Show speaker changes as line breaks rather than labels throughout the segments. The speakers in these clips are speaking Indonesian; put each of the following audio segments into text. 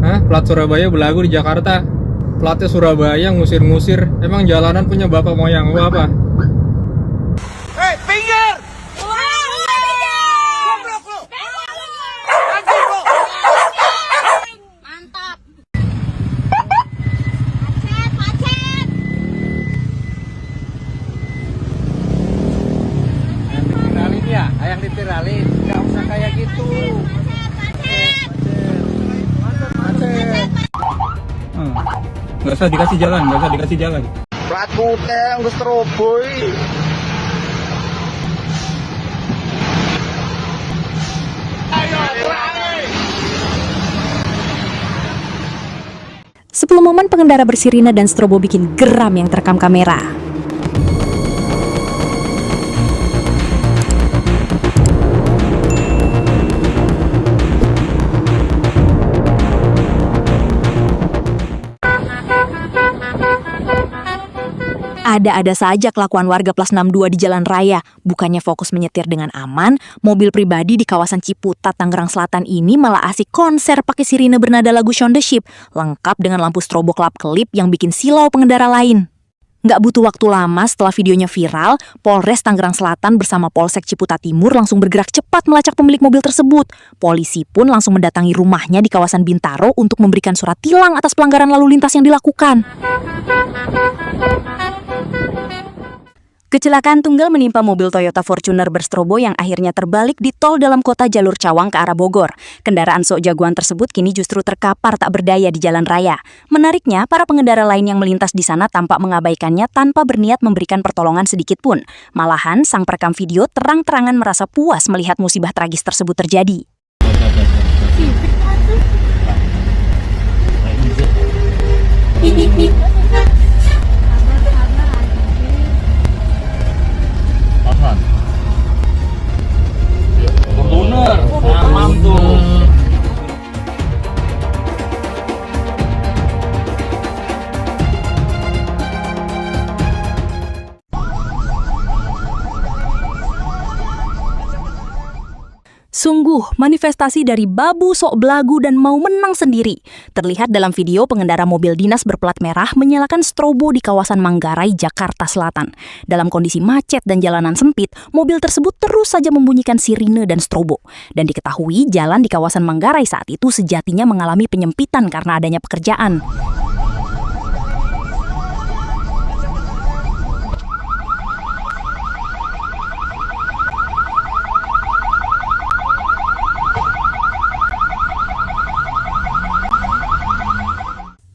Hah? Plat Surabaya belagu di Jakarta. Platnya Surabaya ngusir-ngusir. Emang jalanan punya bapak moyang lu apa?
Hei, pinggir! Goblok lu! Anjing lu!
Mantap. Macet.
Yang diviralin ya? Yang diviralin. Gak usah kayak gitu. Macet.
Nggak usah dikasih jalan.
Plat putih, nggak stroboy.
Sepuluh momen pengendara bersirine dan strobo bikin geram yang terekam kamera. Ada-ada saja kelakuan warga plus 62 di jalan raya. Bukannya fokus menyetir dengan aman, mobil pribadi di kawasan Ciputat, Tangerang Selatan ini malah asik konser pakai sirine bernada lagu Shaun the Sheep, lengkap dengan lampu strobo kelap-kelip yang bikin silau pengendara lain. Nggak butuh waktu lama setelah videonya viral, Polres Tangerang Selatan bersama Polsek Ciputat Timur langsung bergerak cepat melacak pemilik mobil tersebut. Polisi pun langsung mendatangi rumahnya di kawasan Bintaro untuk memberikan surat tilang atas pelanggaran lalu lintas yang dilakukan. Kecelakaan tunggal menimpa mobil Toyota Fortuner berstrobo yang akhirnya terbalik di tol dalam kota jalur Cawang ke arah Bogor. Kendaraan sok jagoan tersebut kini justru terkapar tak berdaya di jalan raya. Menariknya, para pengendara lain yang melintas di sana tampak mengabaikannya tanpa berniat memberikan pertolongan sedikit pun. Malahan, sang perekam video terang-terangan merasa puas melihat musibah tragis tersebut terjadi.
Fortuner, aman tuh.
Sungguh, manifestasi dari babu sok belagu dan mau menang sendiri. Terlihat dalam video pengendara mobil dinas berplat merah menyalakan strobo di kawasan Manggarai, Jakarta Selatan. Dalam kondisi macet dan jalanan sempit, mobil tersebut terus saja membunyikan sirine dan strobo. Dan diketahui jalan di kawasan Manggarai saat itu sejatinya mengalami penyempitan karena adanya pekerjaan.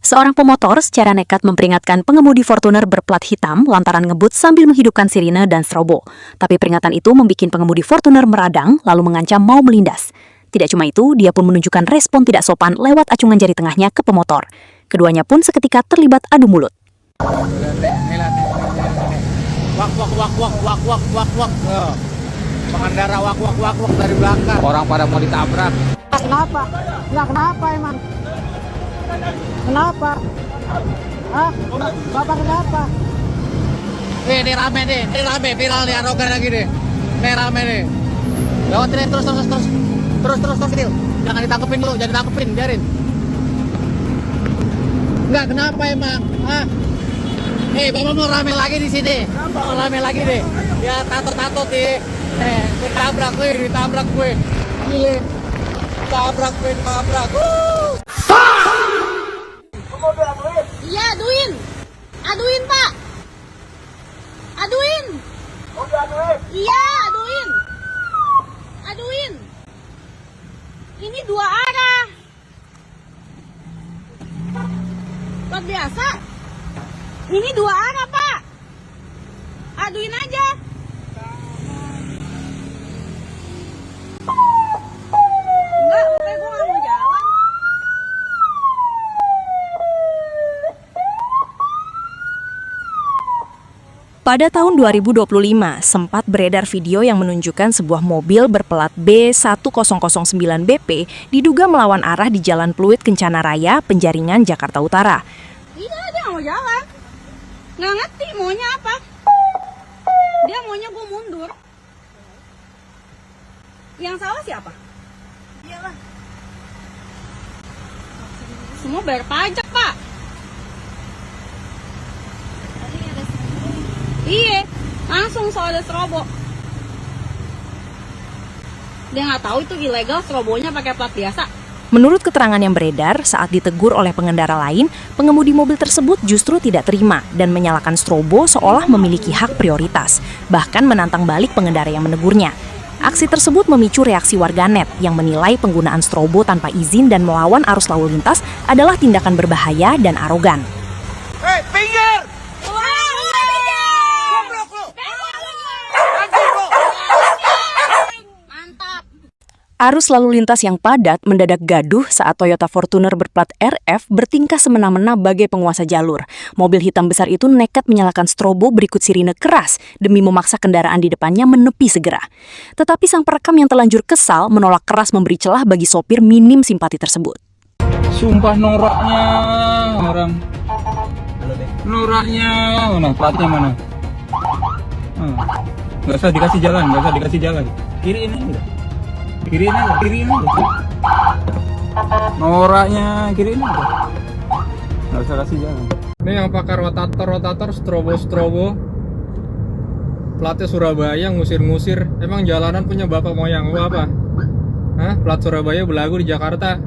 Seorang pemotor secara nekat memperingatkan pengemudi Fortuner berplat hitam lantaran ngebut sambil menghidupkan sirine dan strobo. Tapi peringatan itu membuat pengemudi Fortuner meradang lalu mengancam mau melindas. Tidak cuma itu, dia pun menunjukkan respon tidak sopan lewat acungan jari tengahnya ke pemotor. Keduanya pun seketika terlibat adu mulut.
Wak. Pengendara wak dari belakang. Orang pada mau ditabrak.
Kenapa? Nggak kenapa emang? Kenapa? Hah? Bapak kenapa?
Ini rame viral nih, arogan lagi nih. Ini rame nih. Lewat nih, terus kecil. Jangan ditangkepin dulu, biarin. Enggak, kenapa emang? Hah? Bapak mau rame lagi di sini. Mau rame lagi deh. Ya tato nih. Ditabrak gue. Gile. Tabrak.
Iya, aduin Pak. Aduin. Iya, aduin. Ini dua arah. Plat biasa. Ini dua arah Pak. Aduin aja. Enggak, pokoknya gue gak mau jalan.
Pada tahun 2025, sempat beredar video yang menunjukkan sebuah mobil berplat B1009BP diduga melawan arah di Jalan Pluit Kencana Raya, Penjaringan, Jakarta Utara.
Iya, dia nggak mau jalan. Nggak ngerti maunya apa. Dia maunya gue mundur. Yang salah siapa? Iyalah. Semua bayar pajak, Pak. Iya, langsung soal ada strobo. Dia nggak tahu itu ilegal, strobonya pakai plat biasa.
Menurut keterangan yang beredar, saat ditegur oleh pengendara lain, pengemudi mobil tersebut justru tidak terima dan menyalakan strobo seolah memiliki hak prioritas, bahkan menantang balik pengendara yang menegurnya. Aksi tersebut memicu reaksi warganet yang menilai penggunaan strobo tanpa izin dan melawan arus lalu lintas adalah tindakan berbahaya dan arogan.
Hei, pinggir!
Mantap.
Arus lalu lintas yang padat mendadak gaduh saat Toyota Fortuner berplat RF bertingkah semena-mena bagai penguasa jalur. Mobil hitam besar itu nekat menyalakan strobo berikut sirine keras demi memaksa kendaraan di depannya menepi segera. Tetapi sang perekam yang terlanjur kesal menolak keras memberi celah bagi sopir minim simpati tersebut.
Sumpah noraknya orang. Noraknya mana? Platnya mana? Nggak usah dikasih jalan, nggak usah dikasih jalan. Kiriin aja. Kiriin aja. Noraknya kiriin aja. Nggak usah kasih jalan. Ini yang pakai rotator, strobo. Platnya Surabaya, ngusir-ngusir. Emang jalanan punya bapak moyang lu apa? Hah? Plat Surabaya belagu di Jakarta.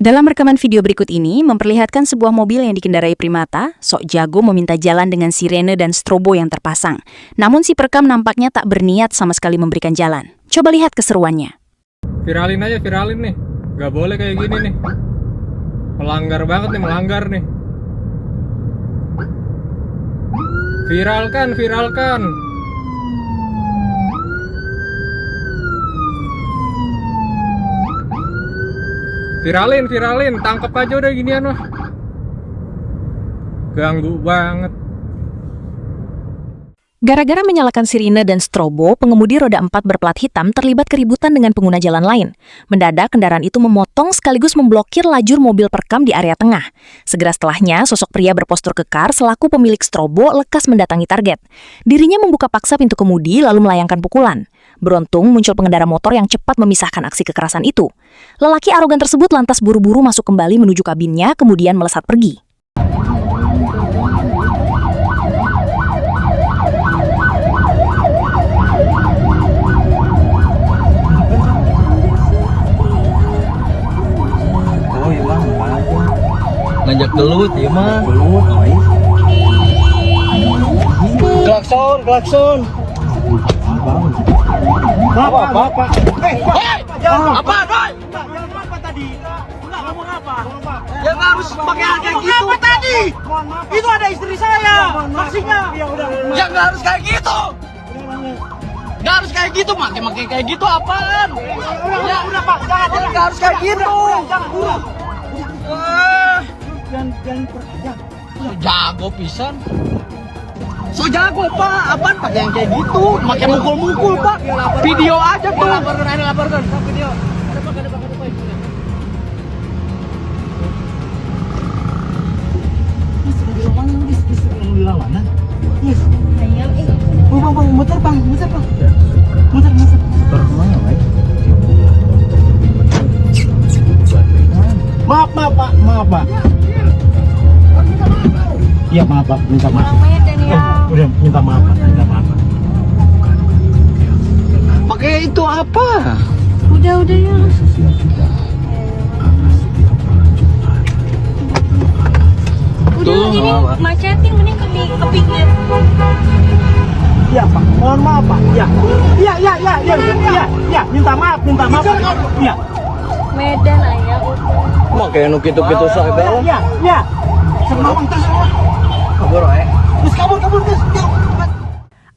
Dalam rekaman video berikut ini memperlihatkan sebuah mobil yang dikendarai Primata, sok jago meminta jalan dengan sirene dan strobo yang terpasang. Namun si perekam nampaknya tak berniat sama sekali memberikan jalan. Coba lihat keseruannya.
Viralin nih. Gak boleh kayak gini nih. Melanggar banget nih, melanggar nih. Viralkan. Viralin, tangkep aja udah ginian mah. Ganggu banget.
Gara-gara menyalakan sirine dan strobo, pengemudi roda 4 berplat hitam terlibat keributan dengan pengguna jalan lain. Mendadak kendaraan itu memotong sekaligus memblokir lajur mobil perekam di area tengah. Segera setelahnya, sosok pria berpostur kekar selaku pemilik strobo lekas mendatangi target. Dirinya membuka paksa pintu kemudi lalu melayangkan pukulan. Beruntung muncul pengendara motor yang cepat memisahkan aksi kekerasan itu. Lelaki arogan tersebut lantas buru-buru masuk kembali menuju kabinnya kemudian melesat pergi.
Ngajak gelut ya mah. Klakson. Bapak. Apa, Boy?
Apa tadi? Enggak ngomong apa?
Yang harus pakai kayak gitu.
Apa tadi? Itu ada istri saya. Maksudnya.
Yang nggak harus kayak gitu. Nggak harus kayak gitu, makai kayak gitu apaan?
Udah Pak, jangan
Nggak harus kayak gitu.
Jangan.
So jago pisan. So jago Pak, apaan pakai yang kayak gitu? Pakai mukul-mukul Pak. Video aja tuh. Laporkan video. Ada Pak.
Bang, muter Bang. Muter. Maaf Pak. Iya maaf Pak, minta maaf. Udah minta maaf Pak.
Pakai itu apa?
Udah ya. Udah ini macetin mending ke pinggir.
Iya Pak, mohon maaf Pak. Iya, minta maaf. Iya.
Medan ayah.
Pakai nukitu-kitu segala.
Iya. Semawang terus.
Kabur ae.
Terus kabur terus.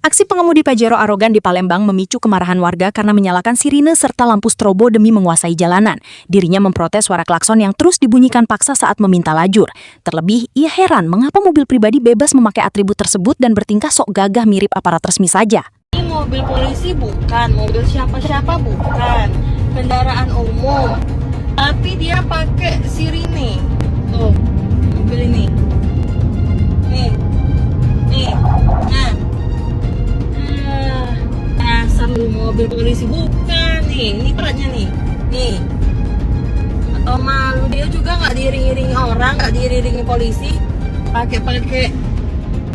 Aksi pengemudi Pajero arogan di Palembang memicu kemarahan warga karena menyalakan sirine serta lampu strobo demi menguasai jalanan. Dirinya memprotes suara klakson yang terus dibunyikan paksa saat meminta lajur. Terlebih, ia heran mengapa mobil pribadi bebas memakai atribut tersebut dan bertingkah sok gagah mirip aparat resmi saja.
Ini mobil polisi bukan, mobil siapa-siapa bukan, kendaraan umum. Tapi dia pakai sirine. Tuh, mobil ini. Nih. Lu mobil polisi bukan nih, ini perannya nih. Atau malu dia juga nggak diiring-iringi orang nggak diiringi polisi, pakai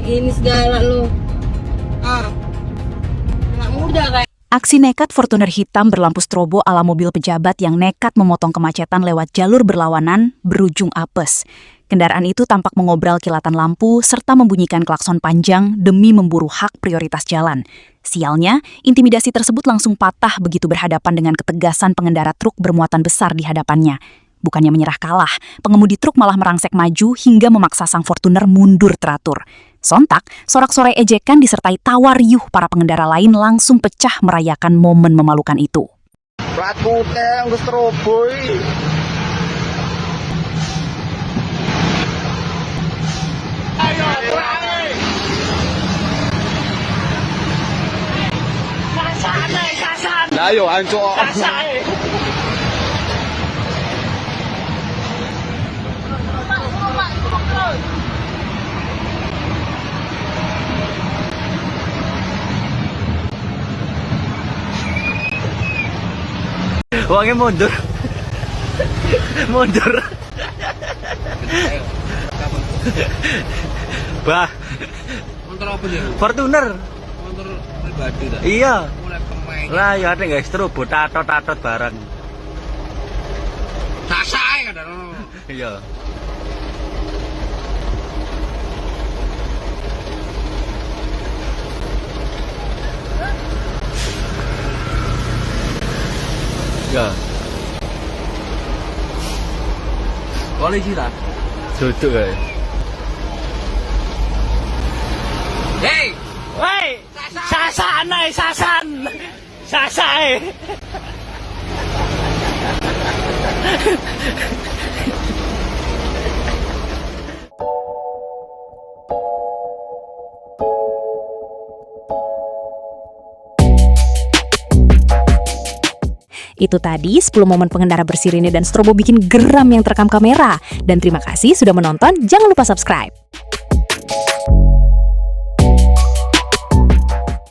ini segala lo. Nggak mudah kayak.
Aksi nekat Fortuner hitam berlampu strobo ala mobil pejabat yang nekat memotong kemacetan lewat jalur berlawanan berujung apes. Kendaraan itu tampak mengobral kilatan lampu serta membunyikan klakson panjang demi memburu hak prioritas jalan. Sialnya, intimidasi tersebut langsung patah begitu berhadapan dengan ketegasan pengendara truk bermuatan besar di hadapannya. Bukannya menyerah kalah, pengemudi truk malah merangsek maju hingga memaksa sang Fortuner mundur teratur. Sontak, sorak-sorai ejekan disertai tawa riuh para pengendara lain langsung pecah merayakan momen memalukan itu.
Plat putih wis teroboi. Ayo, Sasan. Ayo, ancok. Uangnya mundur. Mundur. Bah.
Motor apa dia?
Fortuner.
Motor pribadi dah.
Iya.
Mulai pemain.
Lah ya ada guys strobo tatot bareng.
Sasae kan.
Iya. Ya. Polisi tak? Duduk ya.
Hei,
Woi, sasan.
Itu tadi 10 momen pengendara bersirine dan strobo bikin geram yang terekam kamera. Dan terima kasih sudah menonton, jangan lupa subscribe.